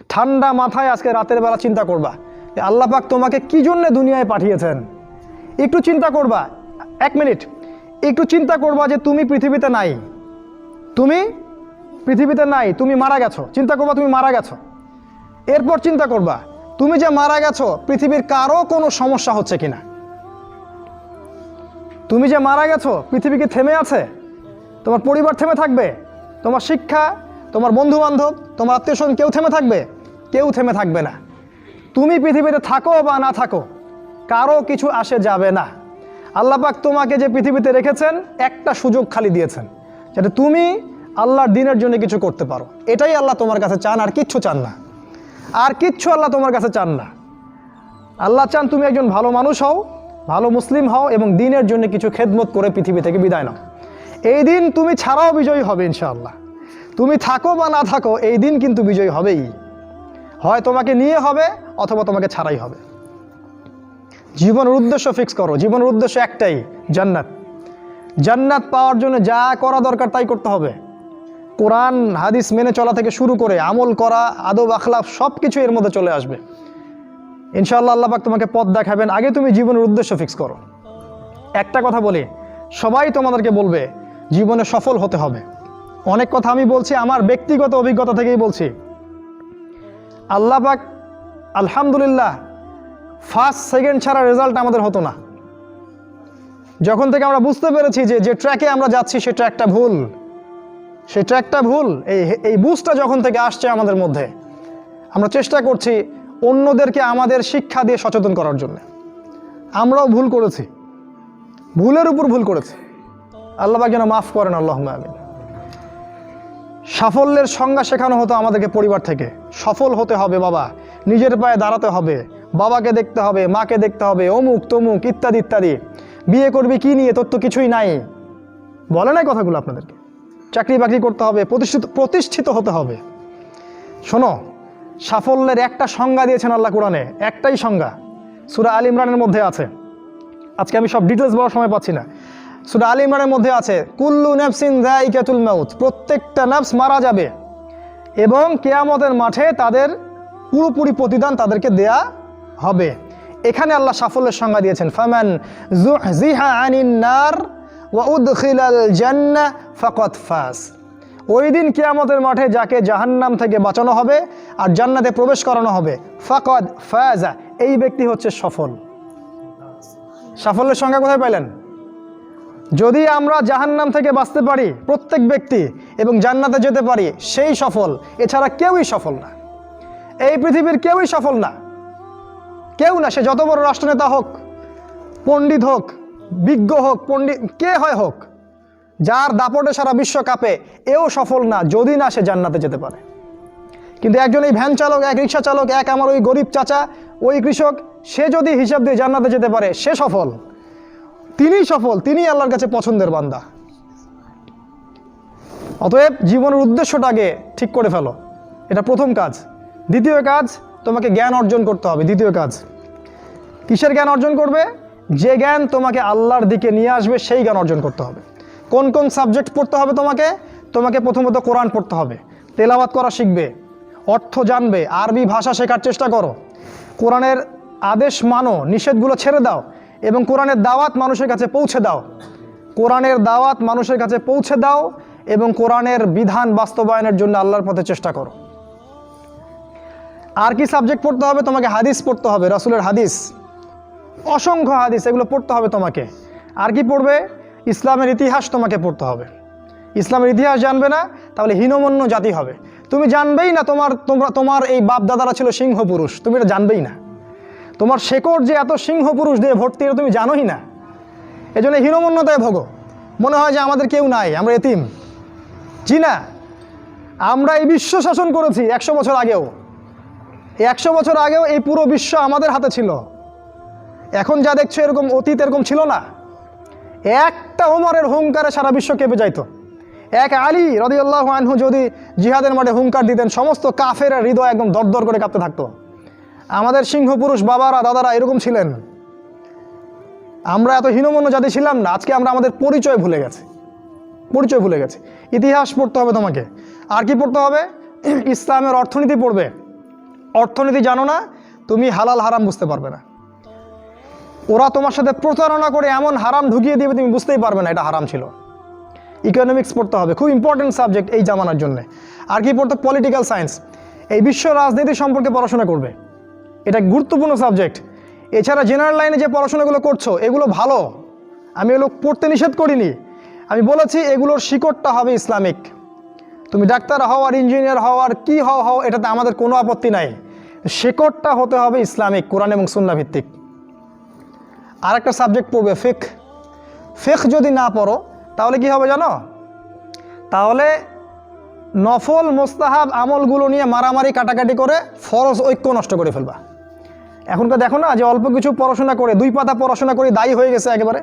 ঠান্ডা মাথায় আজকে রাতের বেলা চিন্তা করবা যে আল্লাহ পাক তোমাকে কি জন্য দুনিয়ায় পাঠিয়েছেন। একটু চিন্তা করবা, 1 মিনিট একটু চিন্তা করবা যে তুমি পৃথিবীতে নাই, তুমি পৃথিবীতে নাই, তুমি মারা গেছো। চিন্তা করবা তুমি মারা গেছো। এরপর চিন্তা করবা তুমি যে মারা গেছো পৃথিবীর কারো কোনো সমস্যা হচ্ছে কিনা। তুমি যে মারা গেছো পৃথিবী কি থেমে আছে? তোমার পরিবার থেমে থাকবে? তোমার শিক্ষা, তোমার বন্ধু বান্ধব, তোমার আত্মীয় স্বজন কেউ থেমে থাকবে? কেউ থেমে থাকবে না। তুমি পৃথিবীতে থাকো বা না থাকো কারো কিছু আসে যাবে না। আল্লাহ পাক তোমাকে যে পৃথিবীতে রেখেছেন একটা সুযোগ খালি দিয়েছেন, যাতে তুমি আল্লাহর দ্বীনের জন্য কিছু করতে পারো। এটাই আল্লাহ তোমার কাছে চান, আর কিচ্ছু চান না। আর কিচ্ছু আল্লাহ তোমার কাছে চান না। আল্লাহ চান তুমি একজন ভালো মানুষ হও, ভালো মুসলিম হও এবং দ্বীনের জন্য কিছু খেদমত করে পৃথিবী থেকে বিদায় নাও। এই দিন তুমি ছাড়াও বিজয়ী হবে ইনশাআল্লাহ। তুমি থাকো বা না থাকো এই দিন কিন্তু বিজয়ী হবেই। হয় তোমাকে নিয়ে হবে অথবা তোমাকে ছাড়াই হবে। জীবনের উদ্দেশ্য ফিক্স করো। জীবনের উদ্দেশ্য একটাই, জান্নাত। জান্নাত পাওয়ার জন্য যা করা দরকার তাই করতে হবে। কোরআন হাদিস মেনে চলা থেকে শুরু করে আমল করা, আদব আখলাক সব কিছু এর মধ্যে চলে আসবে ইনশাআল্লাহ। আল্লাহ পাক তোমাকে পথ দেখাবেন। আগে তুমি জীবনের উদ্দেশ্য ফিক্স করো। একটা কথা বলি, সবাই তোমাদেরকে বলবে জীবনে সফল হতে হবে। অনেক কথা আমি বলছি আমার ব্যক্তিগত অভিজ্ঞতা থেকেই বলছি। আল্লাহ পাক আলহামদুলিল্লাহ ফার্স্ট সেকেন্ড ছাড়া রেজাল্ট আমাদের হতো না। যখন থেকে আমরা বুঝতে পেরেছি যে ট্র্যাকে আমরা যাচ্ছি সে ট্র্যাকটা ভুল, সেই ট্র্যাকটা ভুল, এই বুঝটা যখন থেকে আসছে আমাদের মধ্যে, আমরা চেষ্টা করছি অন্যদেরকে আমাদের শিক্ষা দিয়ে সচেতন করার জন্য। আমরাও ভুল করেছি, ভুলের উপর ভুল করেছি। আল্লাহ পাক যেন মাফ করেন, আল্লাহুম্মা আমিন। সাফল্যের সংজ্ঞা শেখানো হতো আমাদেরকে পরিবার থেকে। সফল হতে হবে বাবা, নিজের পায়ে দাঁড়াতে হবে, বাবাকে দেখতে হবে, মাকে দেখতে হবে, অমুক তমুক ইত্যাদি ইত্যাদি। বিয়ে করবি কি নিয়ে, তোর তো কিছুই নাই, বলে নাই কথাগুলো আপনাদেরকে। চাকরি বাকরি করতে হবে, প্রতিষ্ঠিত হতে হবে। শোনো, সাফল্যের একটা সংজ্ঞা দিয়েছেন আল্লাহ কোরআনে, একটাই সংজ্ঞা, সূরা আল ইমরানের মধ্যে আছে। আজকে আমি সব ডিটেলস বলার সময় পাচ্ছি না। সূরা আল ইমরানের মধ্যে আছে, কুল্লু নাফসিন যায়িকাতুল মাউত, প্রত্যেকটা নফস মারা যাবে এবং কিয়ামতের মাঠে তাদের পুরোপুরি প্রতিদান তাদেরকে দেয়া হবে। এখানে আল্লাহ সাফল্যের সংজ্ঞা দিয়েছেন, ফামান যুহজিহা আনিন নার ওয়া উদখিলাল জান্নাহ ফাকাদ ফাজ। ওই দিন কিয়ামতের মাঠে যাকে জাহান্নাম থেকে বাঁচানো হবে আর জান্নাতে প্রবেশ করানো হবে, ফাকাদ ফাজা, এই ব্যক্তি হচ্ছে সফল। সাফল্যের সংজ্ঞা কোথায় পাইলেন? যদি আমরা জাহান্নাম থেকে বাঁচতে পারি প্রত্যেক ব্যক্তি এবং জান্নাতে যেতে পারি, সেই সফল। এছাড়া কেউই সফল না, এই পৃথিবীর কেউই সফল না, কেউ না। সে যত বড় রাষ্ট্রনেতা হোক, পণ্ডিত হোক, বিজ্ঞ হোক, পণ্ডিত কে হয় হোক, যার দাপটে সারা বিশ্ব কাঁপে, এও সফল না যদি না সে জান্নাতে যেতে পারে। কিন্তু একজন এই ভ্যান চালক, এক রিক্সা চালক, এক আমার ওই গরিব চাচা, ওই কৃষক, সে যদি হিসাব দিয়ে জান্নাতে যেতে পারে, সে সফল। তিনিই সফল, তিনিই আল্লাহর কাছে পছন্দের বান্দা। অতএব জীবনের উদ্দেশ্যটাকে ঠিক করে ফেলো, এটা প্রথম কাজ। দ্বিতীয় কাজ, তোমাকে জ্ঞান অর্জন করতে হবে। দ্বিতীয় কাজ, কিসের জ্ঞান অর্জন করবে? যে জ্ঞান তোমাকে আল্লাহর দিকে নিয়ে আসবে সেই জ্ঞান অর্জন করতে হবে। কোন কোন সাবজেক্ট পড়তে হবে তোমাকে প্রথমত কোরআন পড়তে হবে, তেলাওয়াত করা শিখবে, অর্থ জানবে, আরবি ভাষা শেখার চেষ্টা করো, কোরআনের আদেশ মানো, নিষেধগুলো ছেড়ে দাও এবং কোরআনের দাওয়াত মানুষের কাছে পৌঁছে দাও। কোরআনের দাওয়াত মানুষের কাছে পৌঁছে দাও এবং কোরআনের বিধান বাস্তবায়নের জন্য আল্লাহর পথে চেষ্টা করো। আর কি সাবজেক্ট পড়তে হবে? তোমাকে হাদিস পড়তে হবে, রাসূলের হাদিস, অসংখ্য হাদিস, এগুলো পড়তে হবে তোমাকে। আর কি পড়বে? ইসলামের ইতিহাস তোমাকে পড়তে হবে। ইসলামের ইতিহাস জানবে না তাহলে হীনমন্য জাতি হবে। তুমি জানবেই না তোমার এই বাপ দাদারা ছিল সিংহ পুরুষ, তুমি এটা জানবেই না। তোমার শেকড় যে এত সিংহ পুরুষ দিয়ে ভর্তি, এটা তুমি জানোই না। এজন্য হীনমন্যতায় ভোগো, মনে হয় যে আমাদের কেউ নাই, আমরা এতিম। জি না, আমরা এই বিশ্ব শাসন করেছি 100 বছর আগেও। এই 100 বছর আগেও এই পুরো বিশ্ব আমাদের হাতে ছিল। এখন যা দেখছো এরকম অতীত এরকম ছিল না। একটা ওমরের হুঙ্কারে সারা বিশ্ব কেঁপে যাইতো। এক আলী রাদিয়াল্লাহু আনহু যদি জিহাদের মাঠে হুঙ্কার দিতেন, সমস্ত কাফের হৃদয় একদম দরদর করে কাঁপতে থাকতো। আমাদের সিংহ পুরুষ বাবারা দাদারা এরকম ছিলেন। আমরা এত হীনমন্য জাতি ছিলাম না। আজকে আমরা আমাদের পরিচয় ভুলে গেছি। ইতিহাস পড়তে হবে তোমাকে। আর কি পড়তে হবে? ইসলামের অর্থনীতি পড়বে, অর্থনীতি জানো না, তুমি হালাল হারাম বুঝতে পারবে না। ওরা তোমার সাথে প্রতারণা করে এমন হারাম ঢুকিয়ে দিবে তুমি বুঝতেই পারবে না এটা হারাম ছিল। ইকোনমিক্স পড়তে হবে, খুব ইম্পর্টেন্ট সাবজেক্ট এই জামানার জন্য। আর কি পড়তে? পলিটিক্যাল সায়েন্স, এই বিশ্ব রাজনীতি সম্পর্কে পড়াশোনা করবে, এটা গুরুত্বপূর্ণ সাবজেক্ট। এছাড়া জেনারেল লাইনে যে পড়াশোনাগুলো করছো এগুলো ভালো, আমি এগুলো পড়তে নিষেধ করিনি। আমি বলেছি এগুলোর শিকড়টা হবে ইসলামিক। তুমি ডাক্তার হও আর ইঞ্জিনিয়ার হও আর কি হও, এটাতে আমাদের কোনো আপত্তি নাই, শিকড়টা হতে হবে ইসলামিক, কোরআন এবং সুন্নাহ ভিত্তিক। আর একটা সাবজেক্ট পড়বে ফিকহ। ফিকহ যদি না পড়ো তাহলে কি হবে জানো? তাহলে নফল মোস্তাহাব আমলগুলো নিয়ে মারামারি কাটাকাটি করে ফরজ ঐক্য নষ্ট করে ফেলবা। এখনকার দেখো না যে অল্প কিছু পড়াশোনা করে, 2 পাতা পড়াশোনা করে দায়ী হয়ে গেছে একেবারে।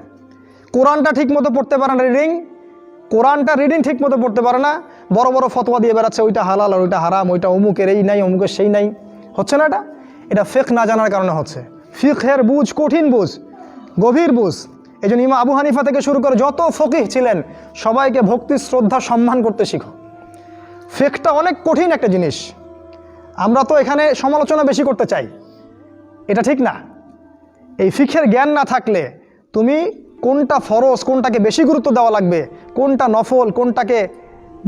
কোরআনটা ঠিক মতো পড়তে পারে না, কোরআনটা রিডিং ঠিক মতো পড়তে পারে না, বড় বড় ফতোয়া দিয়ে বেড়াচ্ছে ওইটা হালাল আর ওইটা হারাম, ওইটা অমুকের এই নাই অমুকের সেই নাই। হচ্ছে না এটা ফিকহ না জানার কারণে হচ্ছে। ফিকহের বুঝ কঠিন বুঝ, গভীর বুঝ। এই জন্য ইমাম আবু হানিফা থেকে শুরু করে যত ফকিহ ছিলেন সবাইকে ভক্তি শ্রদ্ধা সম্মান করতে শিখো। ফিকহটা অনেক কঠিন একটা জিনিস। আমরা তো এখানে সমালোচনা বেশি করতে চাই, এটা ঠিক না। এই ফিকহের জ্ঞান না থাকলে তুমি কোনটা ফরজ, কোনটাকে বেশি গুরুত্ব দেওয়া লাগবে, কোনটা নফল, কোনটাকে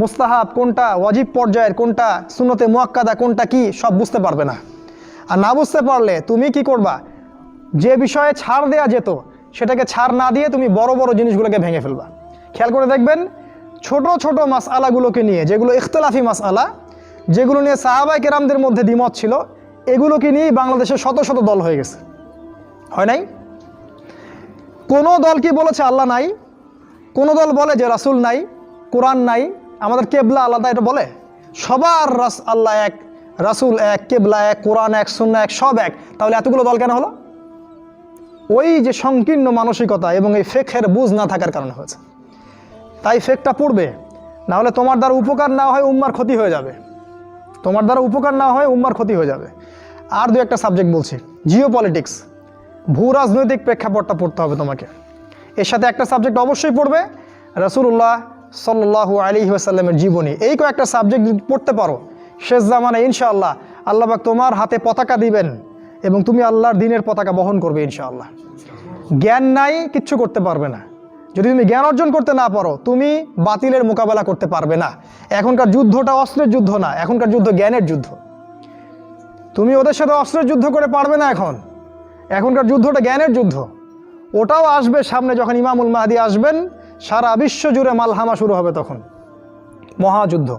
মুস্তাহাব, কোনটা ওয়াজিব পর্যায়ের, কোনটা সুন্নতে মুআক্কাদা, কোনটা কি সব বুঝতে পারবে না। আর না বুঝতে পারলে তুমি কি করবা? যে বিষয়ে ছাড় দেয়া যেত সেটাকে ছাড় না দিয়ে তুমি বড় বড় জিনিসগুলোকে ভেঙে ফেলবা। খেয়াল করে দেখবেন ছোট ছোট মাসআলাগুলোকে নিয়ে, যেগুলো ইখতিলাফি মাসআলা, যেগুলো নিয়ে সাহাবায়ে কেরামদের মধ্যে দ্বিমত ছিল, এগুলোকে নিয়েই বাংলাদেশে শত শত দল হয়ে গেছে। হয় নাই? কোনো দল কি বলেছে আল্লাহ নাই? কোনো দল বলে যে রাসূল নাই, কোরআন নাই, আমাদের কেবলা আলাদা, এটা বলে? সবার আল্লাহ এক, রাসূল এক, কেবলা এক, কোরআন এক, সুন্নাহ এক, সব এক। তাহলে এতগুলো দল কেন হলো? ওই যে সংকীর্ণ মানসিকতা এবং এই ফিকহের বুঝ না থাকার কারণে হয়েছে। তাই ফিকহটা পড়বে, না হলে তোমার দ্বারা উপকার না হয় উম্মার ক্ষতি হয়ে যাবে। তোমার দ্বারা উপকার না হয় উম্মার ক্ষতি হয়ে যাবে। আর 2-1টা সাবজেক্ট বলছি। জিও পলিটিক্স, ভূ রাজনৈতিক প্রেক্ষাপটটা পড়তে হবে তোমাকে। এর সাথে একটা সাবজেক্ট অবশ্যই পড়বে রাসূলুল্লাহ সাল্লাল্লাহু আলাইহি ওয়াসাল্লামের জীবনী। এই কয়েকটা সাবজেক্ট যদি পড়তে পারো, শেষ জামানায় ইনশাআল্লাহ আল্লাহ পাক তোমার হাতে পতাকা দিবেন এবং তুমি আল্লাহর দ্বীনের পতাকা বহন করবে ইনশাআল্লাহ। জ্ঞান নাই, কিচ্ছু করতে পারবে না। যদি তুমি জ্ঞান অর্জন করতে না পারো, তুমি বাতিলের মোকাবেলা করতে পারবে না। এখনকার যুদ্ধটা অস্ত্রের যুদ্ধ না, এখনকার যুদ্ধ জ্ঞানের যুদ্ধ। তুমি ওদের সাথে অস্ত্রের যুদ্ধ করে পারবে না। এখনকার যুদ্ধটা জ্ঞানের যুদ্ধ। ওটাও আসবে সামনে, যখন ইমামুল মাহদি আসবেন, সারা বিশ্ব জুড়ে মালহামা শুরু হবে, তখন মহাযুদ্ধ।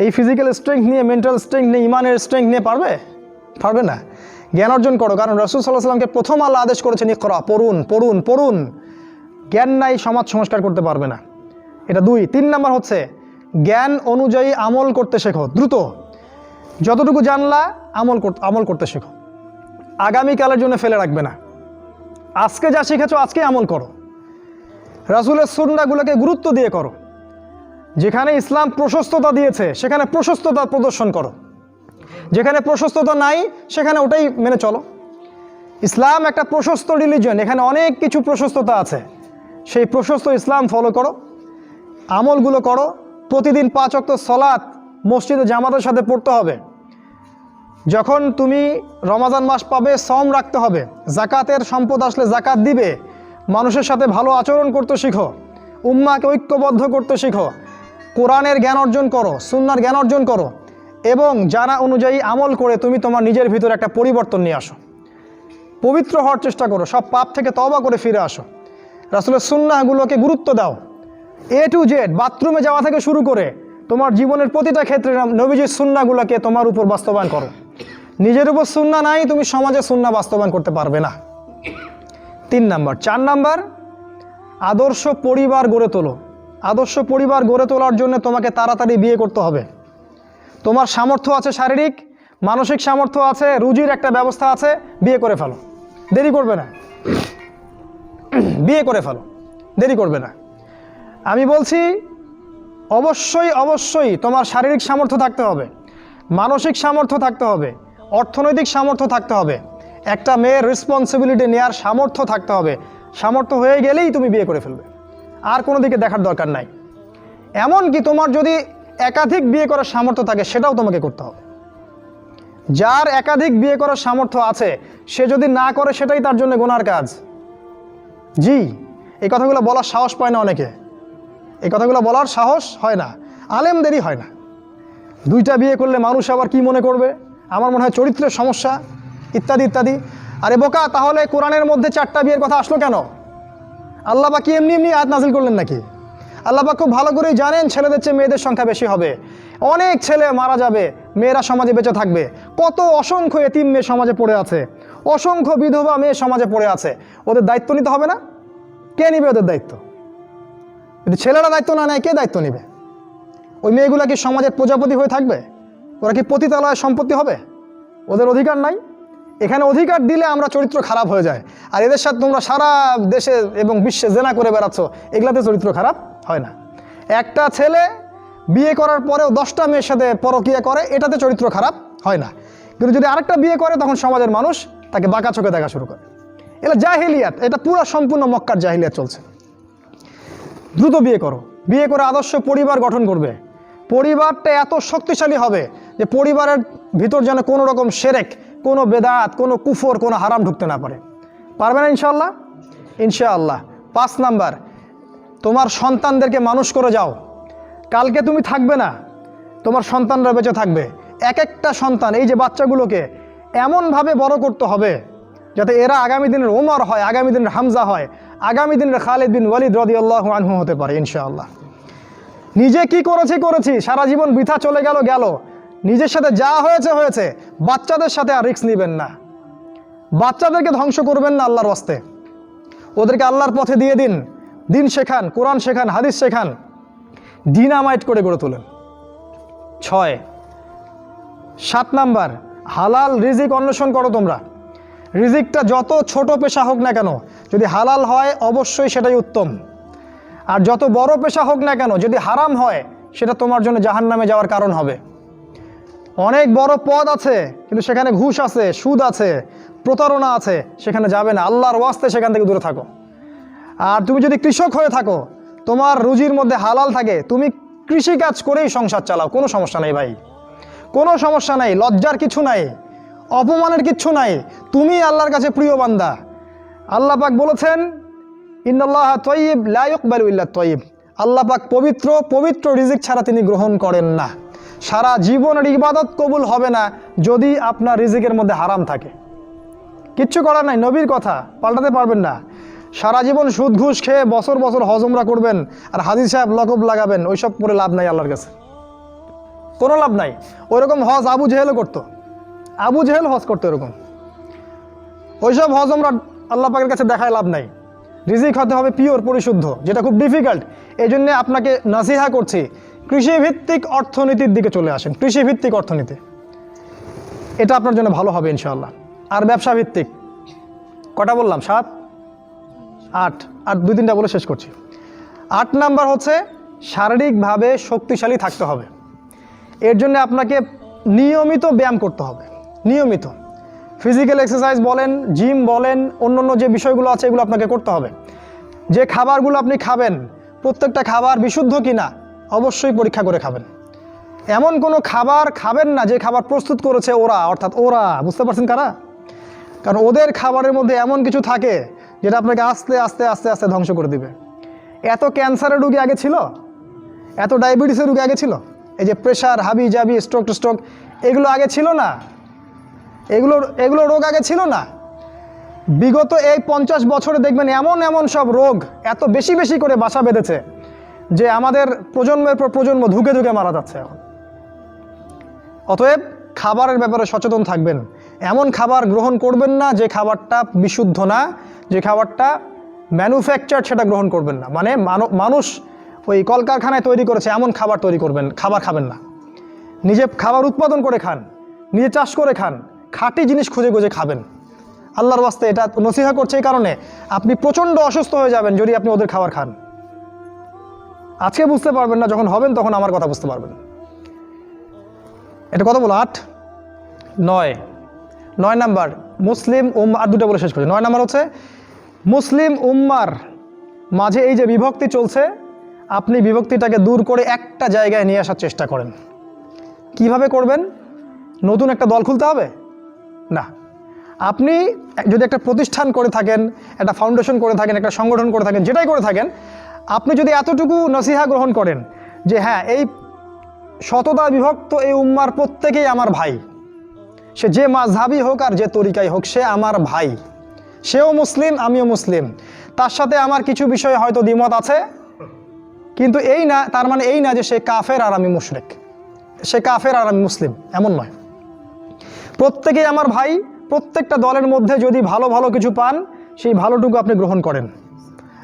এই ফিজিক্যাল স্ট্রেংথ নিয়ে, মেন্টাল স্ট্রেংথ নিয়ে, ইমানের স্ট্রেংথ নিয়ে পারবে না। জ্ঞান অর্জন করো, কারণ রাসূল সাল্লাল্লাহু আলাইহি ওয়াসাল্লামকে প্রথম আল্লাহ আদেশ করেছেন ইকরা, পড়ুন পড়ুন পড়ুন। জ্ঞান নাই, সমাজ সংস্কার করতে পারবে না। এটা 2। 3 নাম্বার হচ্ছে জ্ঞান অনুযায়ী আমল করতে শেখো দ্রুত। যতটুকু জানলা আমল করতে শেখো, আগামীকালের জন্য ফেলে রাখবে না। আজকে যা শিখেছো আজকে আমল করো। রাসূলের সুন্নাহগুলোকে গুরুত্ব দিয়ে করো। যেখানে ইসলাম প্রশস্ততা দিয়েছে সেখানে প্রশস্ততা প্রদর্শন করো, যেখানে প্রশস্ততা নাই সেখানে ওটাই মেনে চলো। ইসলাম একটা প্রশস্ত রিলিজিয়ন, এখানে অনেক কিছু প্রশস্ততা আছে, সেই প্রশস্ত ইসলাম ফলো করো, আমলগুলো করো। প্রতিদিন 5 ওয়াক্ত সালাত মসজিদে জামাতের সাথে পড়তে হবে। যখন তুমি রমাজান মাস পাবে, সওম রাখতে হবে। জাকাতের সম্পদ আসলে জাকাত দিবে। মানুষের সাথে ভালো আচরণ করতে শিখো, উম্মাহকে ঐক্যবদ্ধ করতে শিখো, কোরআনের জ্ঞান অর্জন করো, সুন্নাহর জ্ঞান অর্জন করো এবং জানা অনুযায়ী আমল করে তুমি তোমার নিজের ভিতরে একটা পরিবর্তন নিয়ে আসো। পবিত্র হওয়ার চেষ্টা করো, সব পাপ থেকে তওবা করে ফিরে আসো। রাসূলের সুন্নাহগুলোকে গুরুত্ব দাও। A to Z, বাথরুমে যাওয়া থেকে শুরু করে তোমার জীবনের প্রতিটা ক্ষেত্রে নবীজির সুন্নাহগুলোকে তোমার উপর বাস্তবায়ন করো। নিজের উপর সুন্নাহ নাই, তুমি সমাজে সুন্নাহ বাস্তবায়ন করতে পারবে না। 3 নাম্বার। 4 নাম্বার, আদর্শ পরিবার গড়ে তোলো। আদর্শ পরিবার গড়ে তোলার জন্য তোমাকে তাড়াতাড়ি বিয়ে করতে হবে। তোমার সামর্থ্য আছে, শারীরিক মানসিক সামর্থ্য আছে, রুজির একটা ব্যবস্থা আছে, বিয়ে করে ফেলো, দেরি করবে না। বিয়ে করে ফেলো, দেরি করবে না। আমি বলছি অবশ্যই অবশ্যই তোমার শারীরিক সামর্থ্য থাকতে হবে, মানসিক সামর্থ্য থাকতে হবে, অর্থনৈতিক সামর্থ্য থাকতে হবে, একটা মেয়ের রেসপন্সিবিলিটি নেওয়ার সামর্থ্য থাকতে হবে। সামর্থ্য হয়ে গেলেই তুমি বিয়ে করে ফেলবে, আর কোনো দিকে দেখার দরকার নাই। এমনকি তোমার যদি একাধিক বিয়ে করার সামর্থ্য থাকে সেটাও তোমাকে করতে হবে। যার একাধিক বিয়ে করার সামর্থ্য আছে সে যদি না করে সেটাই তার জন্য গুনার কাজ। জি, এই কথাগুলো বলার সাহস পায় না অনেকে, এই কথাগুলো বলার সাহস হয় না, আলেমদেরই হয় না। 2টা বিয়ে করলে মানুষ আবার কি মনে করবে, আমার মনে হয় চরিত্রের সমস্যা ইত্যাদি ইত্যাদি। আরে বোকা, তাহলে কোরআনের মধ্যে 4টা বিয়ের কথা আসলো কেন? আল্লাহ পাক কি এমনি এমনি আয়াত নাজিল করলেন নাকি? আল্লাহ পাক খুব ভালো করেই জানেন ছেলেদের চেয়ে মেয়েদের সংখ্যা বেশি হবে, অনেক ছেলে মারা যাবে, মেয়েরা সমাজে বেঁচে থাকবে। কত অসংখ্য এতিম মেয়ে সমাজে পড়ে আছে, অসংখ্য বিধবা মেয়ে সমাজে পড়ে আছে। ওদের দায়িত্ব নিতে হবে না? কে নিবে ওদের দায়িত্ব? যদি ছেলেরা দায়িত্ব না নেয় কে দায়িত্ব নিবে? ওই মেয়েগুলা কি সমাজের প্রজাপতি হয়ে থাকবে? ওরা কি পতিতালয়ের সম্পত্তি হবে? ওদের অধিকার নাই? এখানে অধিকার দিলে আমরা চরিত্র খারাপ হয়ে যায়। আর এদের সাথে তোমরা সারা দেশে এবং বিশ্বে জেনা করে বেড়াচ্ছ, এগুলাতে চরিত্র খারাপ হয় না। একটা ছেলে বিয়ে করার পরেও 10টা মেয়ের সাথে পরকীয়া করে, এটাতে চরিত্র খারাপ হয় না। কিন্তু যদি আরেকটা বিয়ে করে তখন সমাজের মানুষ তাকে বাঁকা চোখে দেখা শুরু করে। এটা জাহিলিয়াত, এটা পুরো সম্পূর্ণ মক্কার জাহিলিয়াত চলছে। দ্রুত বিয়ে করো, বিয়ে করে আদর্শ পরিবার গঠন করবে। পরিবারটা এত শক্তিশালী হবে যে পরিবারের ভিতর যেন কোনো রকম শিরক, কোনো বেদাত, কোনো কুফর, কোনো হারাম ঢুকতে না পারে। পারবে না ইনশাআল্লাহ? ইনশাআল্লাহ। 5 নাম্বার, তোমার সন্তানদেরকে মানুষ করে যাও। কালকে তুমি থাকবে না, তোমার সন্তানরা বেঁচে থাকবে। এক একটা সন্তান, এই যে বাচ্চাগুলোকে এমনভাবে বড় করতে হবে যাতে এরা আগামী দিনের ওমর হয়, আগামী দিনের হামজা হয়, আগামী দিনের খালিদ বিন ওয়ালিদ রাদিয়াল্লাহু আনহু হতে পারে ইনশাআল্লাহ। নিজে কি করেছি সারা জীবন বৃথা চলে গেল। নিজের সাথে যা হয়েছে হয়েছে, বাচ্চাদের সাথে আর রিস্ক নেবেন না। বাচ্চাদেরকে ধ্বংস করবেন না আল্লাহর ওয়াস্তে। ওদেরকে আল্লাহর পথে দিয়ে দিন, দিন শেখান, কোরআন শেখান, হাদিস শেখান, ডিনামাইট করে গড়ে তোলেন। 7 নাম্বার, হালাল রিজিক অন্বেষণ করো তোমরা। রিজিকটা যত ছোট পেশা হোক না কেন, যদি হালাল হয় অবশ্যই সেটাই উত্তম। আর যত বড় পেশা হোক না কেন, যদি হারাম হয় সেটা তোমার জন্য জাহান্নামে যাওয়ার কারণ হবে। অনেক বড় পদ আছে কিন্তু সেখানে ঘুষ আছে, সুদ আছে, প্রতারণা আছে, সেখানে যাবে না। আল্লাহর ওয়াস্তে সেখান থেকে দূরে থাকো। আর তুমি যদি কৃষক হয়ে থাকো, তোমার রুজির মধ্যে হালাল থাকে, তুমি কৃষিকাজ করেই সংসার চালাও, কোনো সমস্যা নেই ভাই, কোনো সমস্যা নাই। লজ্জার কিছু নাই, অপমানের কিচ্ছু নাই। তুমি আল্লাহর কাছে প্রিয় বান্দা। আল্লাহ পাক বলেছেন, ইন্নাল্লাহ তাইয়্যিব লা ইকবালু ইল্লা তাইয়্যিব। আল্লাহ পাক পবিত্র, পবিত্র রিজিক ছাড়া তিনি গ্রহণ করেন না। সারা জীবনের ইবাদত কবুল হবে না যদি আপনার রিজিকের মধ্যে হারাম থাকে। কিচ্ছু করার নাই, নবীর কথা পাল্টাতে পারবেন না। সারা জীবন সুদ ঘুষ খেয়ে বছর বছর হজ উমরা করবেন আর হাজি সাহেব লকব লাগাবেন, ওইসব করে লাভ নাই আল্লাহর কাছে, কোনো লাভ নাই। ওইরকম হজ আবু জেহেলও করতো, আবু জেহেল হজ করতো এরকম। ওইসব হজ উমরা আল্লাহ পাকের কাছে দেখায় লাভ নাই। রিজিক হতে হবে পিওর, পরিশুদ্ধ, যেটা খুব ডিফিকাল্ট। এই জন্যে আপনাকে নাসিহা করছি, কৃষিভিত্তিক অর্থনীতির দিকে চলে আসেন। কৃষিভিত্তিক অর্থনীতি, এটা আপনার জন্য ভালো হবে ইনশাআল্লাহ। আর ব্যবসা ভিত্তিক, কটা বললাম? 7, 8, আর 2-3টা বলে শেষ করছি। 8 নাম্বার হচ্ছে শারীরিকভাবে শক্তিশালী থাকতে হবে। এর জন্য আপনাকে নিয়মিত ব্যায়াম করতে হবে, নিয়মিত ফিজিক্যাল এক্সারসাইজ বলেন, জিম বলেন, অন্যান্য যে বিষয়গুলো আছে এগুলো আপনাকে করতে হবে। যে খাবারগুলো আপনি খাবেন, প্রত্যেকটা খাবার বিশুদ্ধ কিনা অবশ্যই পরীক্ষা করে খাবেন। এমন কোনো খাবার খাবেন না যে খাবার প্রস্তুত করেছে ওরা, অর্থাৎ ওরা, বুঝতে পারছেন কারা? কারণ ওদের খাবারের মধ্যে এমন কিছু থাকে যেটা আপনাকে আস্তে আস্তে আস্তে আস্তে ধ্বংস করে দিবে। এত ক্যান্সারের রোগী আগে ছিল, এত ডায়াবেটিসের রোগী আগে ছিল, এই যে প্রেশার, হাবি জাবি, স্ট্রোক এগুলো আগে ছিল না। এগুলো রোগ আগে ছিল না। বিগত এই 50 বছরে দেখবেন এমন এমন সব রোগ এত বেশি বেশি করে বাসা বেঁধেছে যে আমাদের প্রজন্মের পর প্রজন্ম ধুকে ধুকে মারা যাচ্ছে এখন। অতএব খাবারের ব্যাপারে সচেতন থাকবেন। এমন খাবার গ্রহণ করবেন না যে খাবারটা বিশুদ্ধ না, যে খাবারটা ম্যানুফ্যাকচার, সেটা গ্রহণ করবেন না। মানে মানুষ ওই কলকারখানায় তৈরি করেছে এমন খাবার খাবার খাবেন না। নিজে খাবার উৎপাদন করে খান, নিজে চাষ করে খান, খাঁটি জিনিস খুঁজে খুঁজে খাবেন। আল্লাহর ওয়াস্তে এটা নসিহা করছে এই কারণে, আপনি প্রচণ্ড অসুস্থ হয়ে যাবেন যদি আপনি ওদের খাবার খান। আজকে বুঝতে পারবেন না, যখন হবেন তখন আমার কথা বুঝতে পারবেন। এটা কত বলো? 8, 9 নাম্বার, মুসলিম উম্মাহ। আর 2টা বলে শেষ করছি। 9 নাম্বার হচ্ছে মুসলিম উম্মার মাঝে এই যে বিভক্তি চলছে, আপনি বিভক্তিটাকে দূর করে একটা জায়গায় নিয়ে আসার চেষ্টা করেন। কিভাবে করবেন? নতুন একটা দল খুলতে হবে না। আপনি যদি একটা প্রতিষ্ঠান করে থাকেন, একটা ফাউন্ডেশন করে থাকেন, একটা সংগঠন করে থাকেন, যেটাই করে থাকেন, আপনি যদি এতটুকু নসিহা গ্রহণ করেন যে হ্যাঁ, এই শততা বিভক্ত এই উম্মার প্রত্যেকেই আমার ভাই, সে যে মাযহাবই হোক আর যে তরিকাই হোক, সে আমার ভাই, সেও মুসলিম আমিও মুসলিম, তার সাথে আমার কিছু বিষয়ে হয়তো দ্বিমত আছে, কিন্তু এই না, তার মানে এই না যে সে কাফের আর আমি মুশরিক, সে কাফের আর আমি মুসলিম, এমন নয়। প্রত্যেকেই আমার ভাই। প্রত্যেকটা দলের মধ্যে যদি ভালো ভালো কিছু পান, সেই ভালোটুকু আপনি গ্রহণ করেন।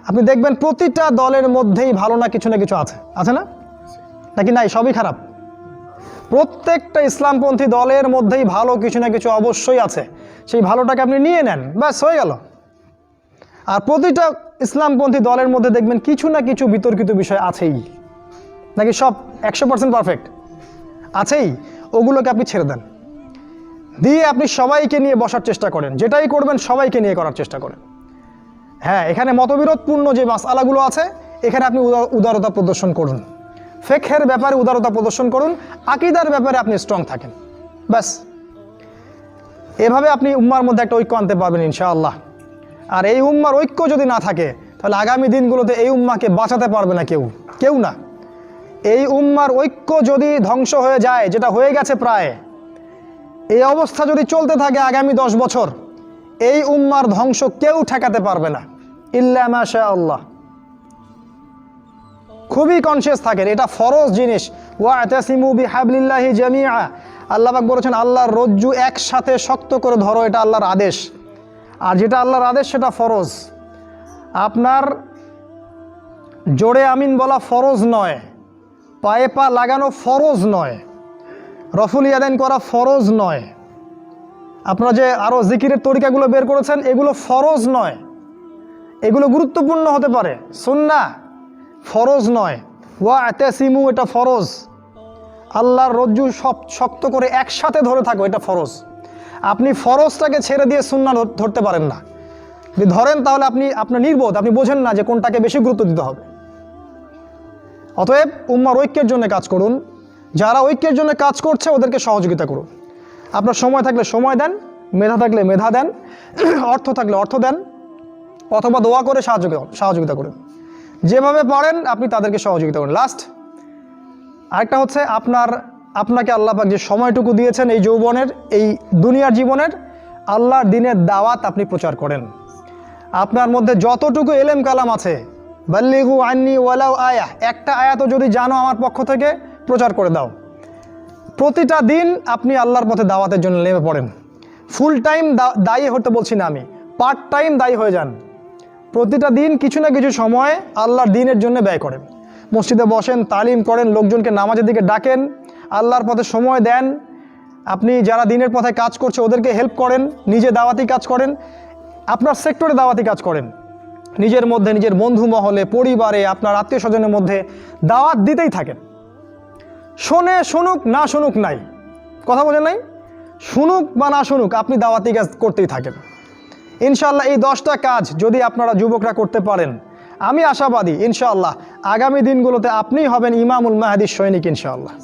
আপনি দেখবেন প্রতিটা দলের মধ্যেই ভালো না কিছু আছে, আছে না? নাকি নাই, সবই খারাপ? প্রত্যেকটা ইসলামপন্থী দলের মধ্যেই ভালো কিছু না কিছু অবশ্যই আছে, সেই ভালোটাকে আপনি নিয়ে নেন, ব্যাস হয়ে গেল। আর প্রতিটা ইসলামপন্থী দলের মধ্যে দেখবেন কিছু না কিছু বিতর্কিত বিষয় আছেই, নাকি সব 100% পারফেক্ট আছেই, ওগুলোকে আপনি ছেড়ে দেন, দিয়ে আপনি সবাইকে নিয়ে বসার চেষ্টা করেন, যেটাই করবেন সবাইকে নিয়ে করার চেষ্টা করেন। হ্যাঁ, এখানে মতবিরোধপূর্ণ যে মাসআলাগুলো আছে, এখানে আপনি উদারতা প্রদর্শন করুন, ফিকহের ব্যাপারে উদারতা প্রদর্শন করুন, আকীদার ব্যাপারে আপনি স্ট্রং থাকেন, ব্যাস। এভাবে আপনি উম্মার মধ্যে একটা ঐক্য আনতে পারবেন ইনশাআল্লাহ। আর এই উম্মার ঐক্য যদি না থাকে, তাহলে আগামী দিনগুলোতে এই উম্মাকে বাঁচাতে পারবে না কেউ না। এই উম্মার ঐক্য যদি ধ্বংস হয়ে যায়, যেটা হয়ে গেছে প্রায়, এই অবস্থা যদি চলতে থাকে আগামী 10 বছর, এই উম্মার ধ্বংস কেউ ঠেকাতে পারবে না ইল্লা মাশা আল্লাহ। খুবই কনসিয়াস থাকেন, এটা ফরজ জিনিস। ওয়াতাসিমু বিহাবলিল্লাহি জামিআ, আল্লাহ পাক বলেছেন আল্লাহর রজ্জু একসাথে শক্ত করে ধরো, এটা আল্লাহর আদেশ। আর যেটা আল্লাহর আদেশ সেটা ফরজ। আপনার জোরে আমিন বলা ফরজ নয়, পায়ে পা লাগানো ফরজ নয়, রফুল ইয়াদাইন করা ফরজ নয়, আপনারা যে আরও জিকিরের তরিকাগুলো বের করেছেন এগুলো ফরজ নয়, এগুলো গুরুত্বপূর্ণ হতে পারে, সুন্নাহ, ফরজ নয়। ওয়াতাসিমু এটা ফরজ, আল্লাহর রজ্জু সব শক্ত করে একসাথে ধরে থাকো, এটা ফরজ। আপনি ফরজটাকে ছেড়ে দিয়ে সুন্নাহ ধরতে পারেন না। যদি ধরেন তাহলে আপনার নির্বোধ, আপনি বোঝেন না যে কোনটাকে বেশি গুরুত্ব দিতে হবে। অতএব উম্মার ঐক্যের জন্য কাজ করুন, যারা ঐক্যের জন্য কাজ করছে ওদেরকে সহযোগিতা করুন। আপনার সময় থাকলে সময় দেন, মেধা থাকলে মেধা দেন, অর্থ থাকলে অর্থ দেন, অথবা দোয়া করে সহযোগিতা করুন। যেভাবে পারেন আপনি তাদেরকে সহযোগিতা করুন। লাস্ট আরেকটা হচ্ছে, আপনাকে আল্লাহ পাক যে সময়টুকু দিয়েছেন এই যৌবনের, এই দুনিয়ার জীবনের, আল্লাহর দ্বীনের দাওয়াত আপনি প্রচার করেন। আপনার মধ্যে যতটুকু এলেম কালাম আছে, বাল্লিগু আন্নি ওয়ালাউ আয়া, একটা আয়াতও যদি জানো আমার পক্ষ থেকে প্রচার করে দাও। প্রতিটা দিন আপনি আল্লাহর পথে দাওয়াতের জন্য নেমে পড়েন। ফুল টাইম দায়ী হতে বলছি না আমি, পার্ট টাইম দায়ী হয়ে যান। প্রতিটা দিন কিছু না কিছু সময় আল্লাহর দ্বীনের জন্য ব্যয় করেন। মসজিদে বসেন, তালিম করেন, লোকজনকে নামাজের দিকে ডাকেন, আল্লাহর পথে সময় দেন। আপনি যারা দ্বীনের পথে কাজ করছে ওদেরকে হেল্প করেন, নিজে দাওয়াতি কাজ করেন, আপনার সেক্টরে দাওয়াতি কাজ করেন, নিজের মধ্যে, নিজের বন্ধু মহলে, পরিবারে, আপনার আত্মীয় স্বজনের মধ্যে দাওয়াত দিতেই থাকেন। শুনুক না শুনুক নাই, কথা বোঝেন নাই, শুনুক বা না শুনুক আপনি দাওয়াতি কাজ করতেই থাকেন। ইনশাআল্লাহ এই 10টা কাজ যদি আপনারা যুবকরা করতে পারেন, আমি আশাবাদী ইনশাআল্লাহ আগামী দিনগুলোতে আপনিই হবেন ইমামুল মাহদির সৈনিক ইনশাআল্লাহ।